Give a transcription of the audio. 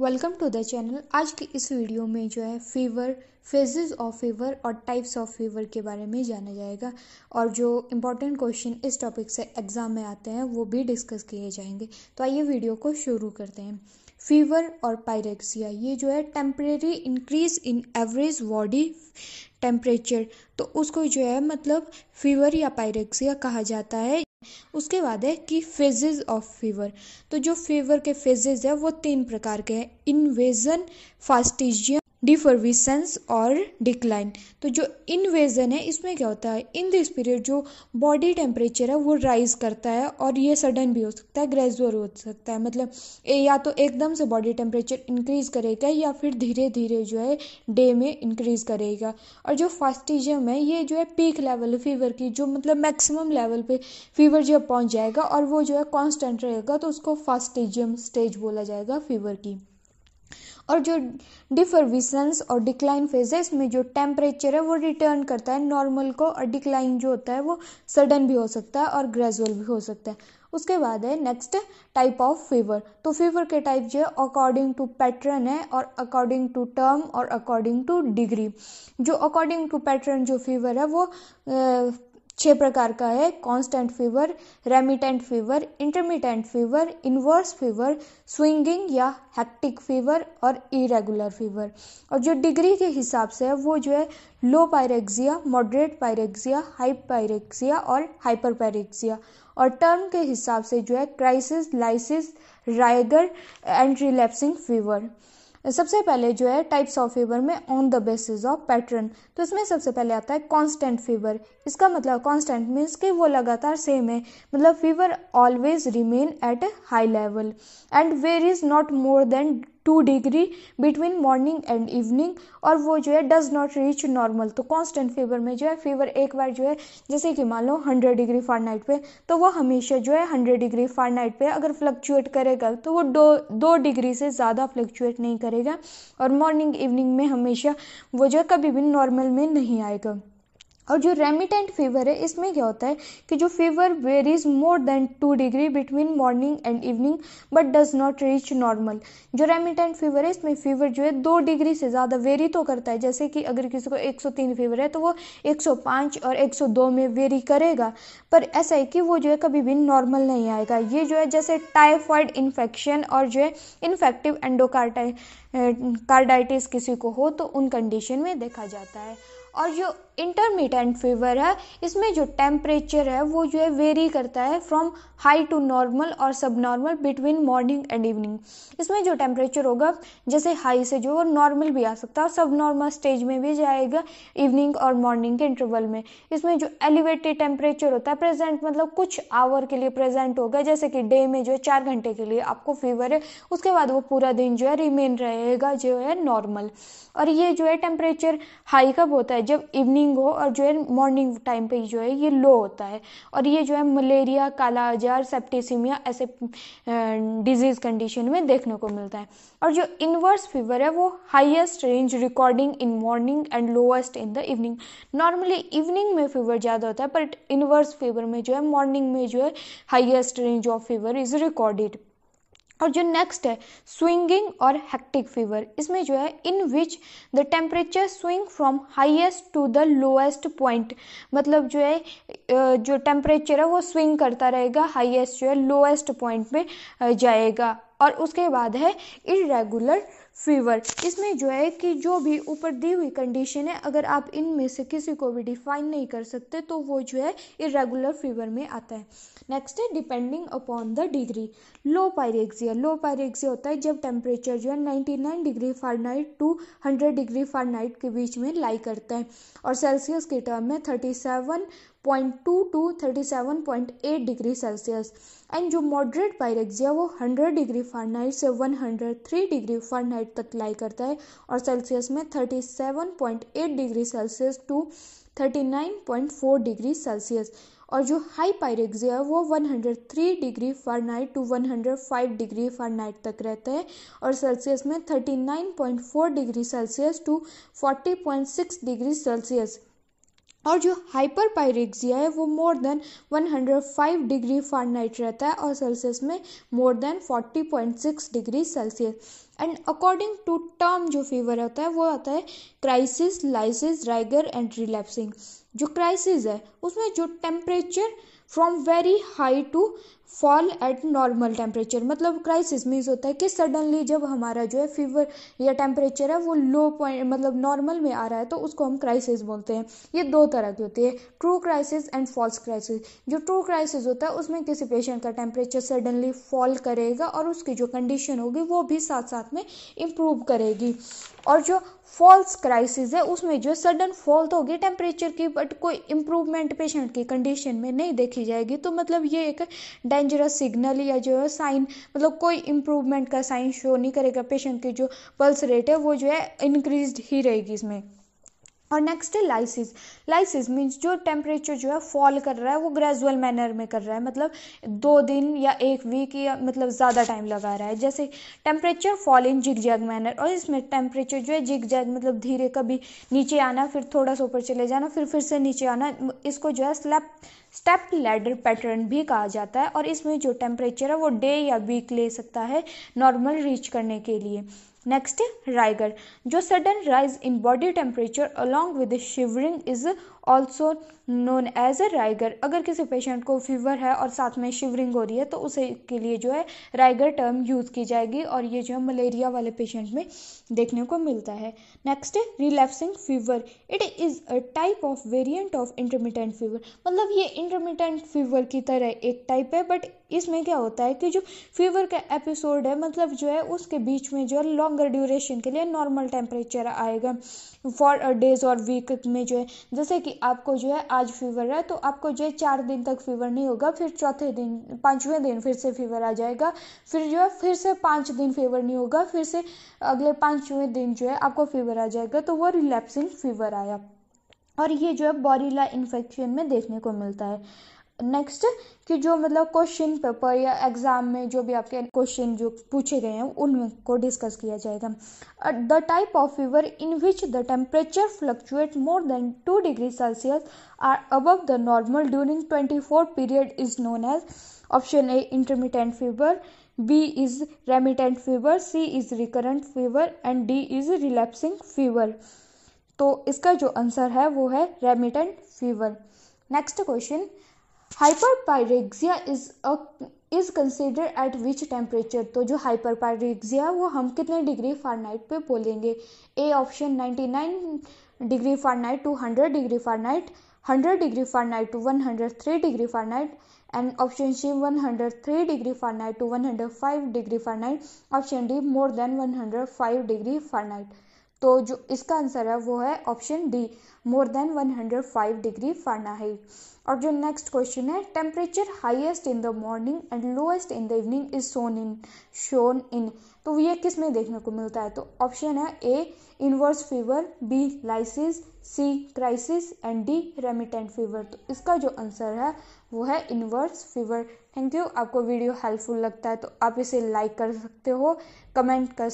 Welcome to the channel. आज की इस वीडियो में जो है फीवर, फेजेस ऑफ फीवर और टाइप्स ऑफ फीवर के बारे में जाना जाएगा और जो इम्पोर्टेंट क्वेश्चन इस टॉपिक से एग्जाम में आते हैं वो भी डिस्कस किए जाएंगे। तो आइए वीडियो को शुरू करते हैं। फीवर और पायरेक्सिया ये जो है temporary increase in average body temperature, तो उसको जो है मतलब फीवर या पायरेक्सिया कहा जाता है। उसके बाद है कि फेजेस ऑफ फीवर, तो जो फीवर के फेजेस है वो 3 प्रकार के हैं: इन्वेजन, फास्टिजियम, डिफर्विसेंस और डिक्लाइन। तो जो इन्वेजन है इसमें क्या होता है, इन दिस पीरियड जो बॉडी टेम्परेचर है वो राइज करता है और ये सडन भी हो सकता है, ग्रेजुअल हो सकता है। मतलब या तो एकदम से बॉडी टेम्परेचर इंक्रीज करेगा या फिर धीरे धीरे जो है डे में इंक्रीज करेगा। और जो फास्टिजियम है ये जो है पीक लेवल फीवर की, जो मतलब मैक्सिमम लेवल पे फीवर जब पहुंच जाएगा और वो जो है कांस्टेंट रहेगा तो उसको फास्टिजियम स्टेज बोला जाएगा फीवर की। और जो डिफर्विसेंस और डिक्लाइन फेज है इसमें जो टेम्परेचर है वो रिटर्न करता है नॉर्मल को, और डिक्लाइन जो होता है वो सडन भी हो सकता है और ग्रेजुअल भी हो सकता है। उसके बाद है नेक्स्ट टाइप ऑफ फीवर। तो फीवर के टाइप जो है अकॉर्डिंग टू पैटर्न है और अकॉर्डिंग टू टर्म और अकॉर्डिंग टू डिग्री। जो अकॉर्डिंग टू पैटर्न जो फीवर है वो 6 प्रकार का है: constant fever, remittent fever, intermittent fever, inverse fever, swinging या हेक्टिक फीवर और इरेगुलर फीवर। और जो डिग्री के हिसाब से है वो जो है low pyrexia, moderate pyrexia, high pyrexia और हाइपर पायरेक्सिया। और टर्म के हिसाब से जो है crisis, lysis, rigor and relapsing fever. सबसे पहले जो है टाइप्स ऑफ फीवर में on the basis of pattern, तो इसमें सबसे पहले आता है कांस्टेंट फीवर। इसका मतलब कांस्टेंट मीन्स कि वो लगातार सेम है, मतलब fever always remain at high level and varies not more than 2 degree between morning and evening, और वो जो है डज नॉट रीच नॉर्मल। तो कांस्टेंट फीवर में जो है फीवर एक बार जो है जैसे कि मान लो 100 डिग्री फ़ारेनहाइट पे, तो वो हमेशा जो है 100 डिग्री फ़ारेनहाइट पे अगर फ्लक्चुएट करेगा तो वो 2 डिग्री से ज़्यादा फ्लक्चुएट नहीं करेगा, और मॉर्निंग इवनिंग में हमेशा वो जो है कभी भी नॉर्मल में नहीं आएगा। और जो रेमिटेंट फीवर है इसमें क्या होता है कि जो fever varies more than 2 degree between morning and evening but does not reach normal. जो रेमिटेंट फीवर है इसमें फीवर जो है 2 डिग्री से ज़्यादा वेरी तो करता है, जैसे कि अगर किसी को 103 फीवर है तो वो 105 और 102 में वेरी करेगा, पर ऐसा है कि वो जो है कभी भी नॉर्मल नहीं आएगा। ये जो है जैसे टाइफाइड इन्फेक्शन और जो है इन्फेक्टिव कार्डाइटिस किसी को हो तो उन कंडीशन में देखा जाता है। और जो इंटरमिटेंट फीवर है इसमें जो टेम्परेचर है वो जो है वेरी करता है फ्रॉम हाई टू नॉर्मल और सब normal between morning and evening. इसमें जो टेम्परेचर होगा जैसे हाई से जो वो नॉर्मल भी आ सकता है और सब नॉर्मल स्टेज में भी जाएगा इवनिंग और मॉर्निंग के इंटरवल में। इसमें जो एलिवेटेड टेम्परेचर होता है प्रेजेंट, मतलब कुछ आवर के लिए प्रेजेंट होगा, जैसे कि डे में जो है 4 घंटे के लिए आपको फीवर है, उसके बाद वो पूरा दिन जो है रिमेन रहेगा जो है नॉर्मल। और ये जो है टेम्परेचर हाई कब होता है, जब इवनिंग हो और जो है मॉर्निंग टाइम पे जो है ये लो होता है। और ये जो है मलेरिया, काला आजार, सेप्टिसिमिया ऐसे डिजीज कंडीशन में देखने को मिलता है। और जो इनवर्स फीवर है वो highest range recording in morning and lowest in the evening. Normally evening में फीवर ज़्यादा होता है, बट इनवर्स फीवर में जो है मॉर्निंग में जो है highest range of fever is recorded. और जो नेक्स्ट है स्विंगिंग और हेक्टिक फीवर, इसमें जो है in which the temperature swing from highest to the lowest point, मतलब जो है जो टेम्परेचर है वो स्विंग करता रहेगा, हाईएस्ट जो है लोएस्ट पॉइंट पे जाएगा। और उसके बाद है इरेगुलर फीवर। इसमें जो है कि जो भी ऊपर दी हुई कंडीशन है अगर आप इनमें से किसी को भी डिफाइन नहीं कर सकते तो वो जो है इरेगुलर फीवर में आता है। नेक्स्ट है depending upon the degree. Low pyrexia, low pyrexia होता है जब टेम्परेचर जो है 99 degree Fahrenheit to 100 degree Fahrenheit के बीच में लाई करता है, और सेल्सियस के टर्म में 37.2 टू 37.8 डिग्री सेल्सियस। एंड जो मॉडरेट पायरेक्सिया वो 100 डिग्री फ़ारेनहाइट से 103 डिग्री फ़ारेनहाइट तक लाई करता है, और सेल्सियस में 37.8 degree Celsius to 39.4 degree Celsius. और जो हाई पायरेक्सिया है वो 103 degree Fahrenheit to 105 degree Fahrenheit तक रहता है, और सेल्सियस में 39.4 degree Celsius to 40.6 degree Celsius. और जो हाइपरपायरेक्सिया है वो मोर देन 105 डिग्री फ़ारेनहाइट रहता है और सेल्सियस में more than 40.6 degree Celsius. And according to term जो फीवर होता है वो आता है crisis, lysis, rigor and relapsing. जो क्राइसिस है उसमें जो temperature from very high to fall at normal temperature, मतलब क्राइसिस मीन्स होता है कि सडनली जब हमारा जो है फीवर या टेम्परेचर है वो लो पॉइंट मतलब नॉर्मल में आ रहा है तो उसको हम क्राइसिस बोलते हैं। ये दो तरह की होती है, true crisis and false crisis. जो ट्रू क्राइसिस होता है उसमें किसी पेशेंट का टेम्परेचर सडनली फॉल करेगा और उसकी जो कंडीशन होगी वो भी साथ साथ में इम्प्रूव करेगी। और जो फॉल्स क्राइसिस है उसमें जो सडन फॉल तो होगी टेम्परेचर की बट कोई इम्प्रूवमेंट पेशेंट की कंडीशन में नहीं देखी जाएगी, तो मतलब ये एक डेंजरस सिग्नल या जो है साइन, मतलब कोई इम्प्रूवमेंट का साइन शो नहीं करेगा। पेशेंट की जो पल्स रेट है वो जो है इंक्रीज ही रहेगी इसमें। और नेक्स्ट है लाइसिस। लाइसिस मीन्स जो टेम्परेचर जो है फॉल कर रहा है वो ग्रेजुअल मैनर में कर रहा है, मतलब 2 दिन या 1 वीक या मतलब ज़्यादा टाइम लगा रहा है। जैसे temperature fall in zigzag manner, और इसमें टेम्परेचर जो है जिग जैग मतलब धीरे, कभी नीचे आना फिर थोड़ा सा ऊपर चले जाना फिर से नीचे आना, इसको जो है स्टेप लैडर पैटर्न भी कहा जाता है। और इसमें जो टेम्परेचर है वो डे या वीक ले सकता है नॉर्मल रीच करने के लिए। नेक्स्ट है राइगर। जो sudden rise in body temperature along with shivering is also known as a rigor. अगर किसी पेशेंट को फीवर है और साथ में शिवरिंग हो रही है तो उसे के लिए जो है राइगर टर्म यूज़ की जाएगी, और ये जो है मलेरिया वाले पेशेंट में देखने को मिलता है। नेक्स्ट है relapsing fever. It is a type of variant of intermittent fever, मतलब ये इंटरमिटेंट फीवर की तरह एक टाइप है, बट इसमें क्या होता है कि जो फीवर का एपिसोड है मतलब जो है उसके बीच में जो है लॉन्गर ड्यूरेशन के लिए नॉर्मल टेम्परेचर आएगा फॉर डेज और वीक में जो है। जैसे कि आपको जो है आज फीवर है तो आपको जो है 4 दिन तक फीवर नहीं होगा, फिर चौथे दिन 5वें दिन फिर से फीवर आ जाएगा, फिर जो है फिर से 5 दिन फीवर नहीं होगा, फिर से अगले 5वें दिन जो है आपको फीवर आ जाएगा, तो वो रिलैप्सिंग फीवर आया। और ये जो है बोरिला इन्फेक्शन में देखने को मिलता है। नेक्स्ट कि जो मतलब क्वेश्चन पेपर या एग्जाम में जो भी आपके क्वेश्चन जो पूछे गए हैं उनको डिस्कस किया जाएगा। The type of fever in which the temperature fluctuate more than 2 degree Celsius or above the normal during 24 period is known as option A intermittent fever, B is remittent fever, C is recurrent fever and D is relapsing fever. तो इसका जो answer है वो है remittent fever. Next question, hyperpyrexia is consider at which temperature. तो जो hyperpyrexia वो हम कितने डिग्री फ़ारेनहाइट पे बोलेंगे। A option 99 degree Fahrenheit to 100 degree Fahrenheit, 100 degree Fahrenheit to 103 degree Fahrenheit, and option C 103 degree Fahrenheit to 105 degree Fahrenheit, option D more than 105 degree Fahrenheit. तो जो इसका आंसर है वो है option D, more than 105 degree Fahrenheit. और जो next question है, temperature highest in the morning and lowest in the evening is shown in. तो ये किस में देखने को मिलता है। तो ऑप्शन है A inverse fever, B lysis, C crisis and D remittent fever. तो इसका जो आंसर है वो है इनवर्स फीवर। Thank you. आपको वीडियो हेल्पफुल लगता है तो आप इसे लाइक कर सकते हो, कमेंट कर